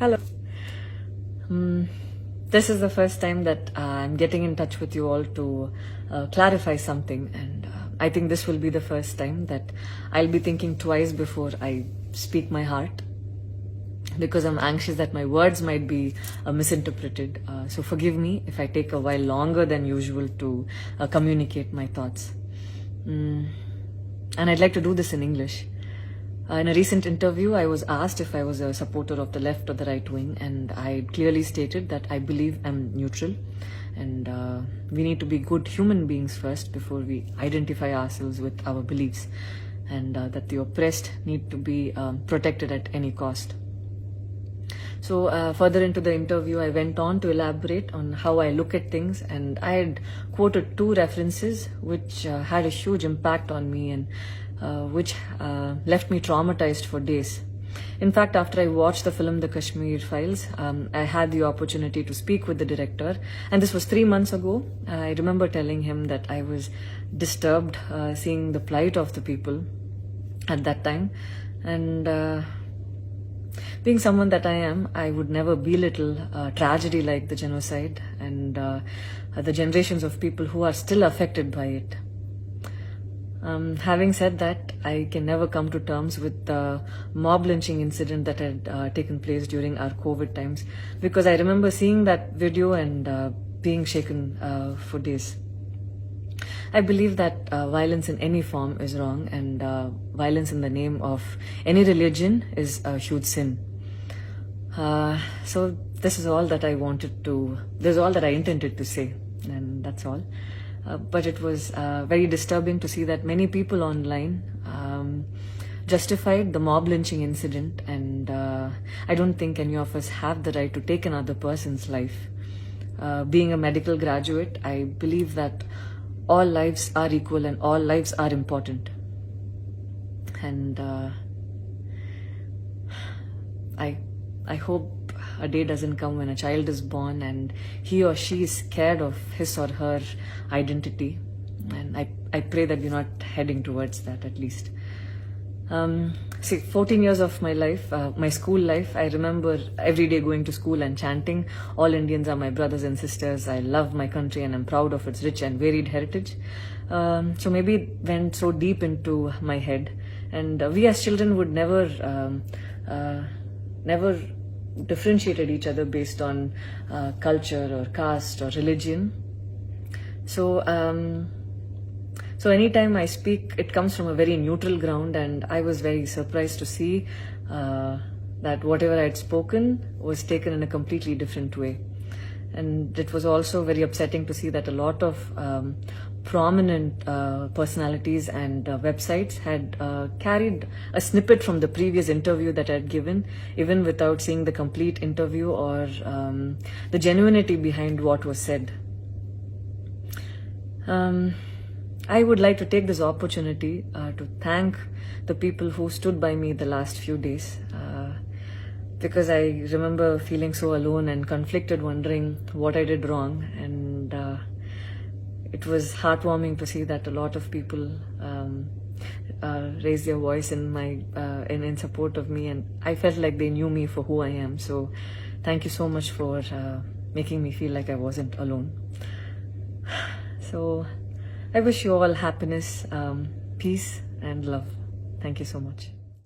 Hello. This is the first time that I'm getting in touch with you all to clarify something, and I think this will be the first time that I'll be thinking twice before I speak my heart, because I'm anxious that my words might be misinterpreted. So forgive me if I take a while longer than usual to communicate my thoughts. And I'd like to do this in English. In a recent interview, I was asked if I was a supporter of the left or the right wing, and I clearly stated that I believe I'm neutral, and we need to be good human beings first before we identify ourselves with our beliefs, and that the oppressed need to be protected at any cost. So further into the interview, I went on to elaborate on how I look at things, and I had quoted two references which had a huge impact on me, and which left me traumatized for days. In fact, after I watched the film The Kashmir Files, I had the opportunity to speak with the director, and this was 3 months ago. I remember telling him that I was disturbed seeing the plight of the people at that time, and being someone that I am, I would never belittle tragedy like the genocide and the generations of people who are still affected by it. Having said that, I can never come to terms with the mob lynching incident that had taken place during our COVID times, because I remember seeing that video and being shaken for days. I believe that violence in any form is wrong, and violence in the name of any religion is a huge sin. So this is all that I this is all that I intended to say, and that's all. But it was very disturbing to see that many people online justified the mob lynching incident, and I don't think any of us have the right to take another person's life. Being a medical graduate, I believe that all lives are equal and all lives are important. And I hope a day doesn't come when a child is born and he or she is scared of his or her identity. And I pray that we're not heading towards that, at least. 14 years of my life, my school life, I remember every day going to school and chanting, "All Indians are my brothers and sisters. I love my country and I'm proud of its rich and varied heritage." So maybe it went so deep into my head. And we as children would never differentiated each other based on culture or caste or religion. So anytime I speak, it comes from a very neutral ground, and I was very surprised to see that whatever I had spoken was taken in a completely different way. And it was also very upsetting to see that a lot of prominent personalities and websites had carried a snippet from the previous interview that I had given, even without seeing the complete interview or the genuinity behind what was said. I would like to take this opportunity to thank the people who stood by me the last few days, because I remember feeling so alone and conflicted, wondering what I did wrong, and it was heartwarming to see that a lot of people raised their voice in support of me, and I felt like they knew me for who I am. So thank you so much for making me feel like I wasn't alone. So I wish you all happiness, peace and love. Thank you so much.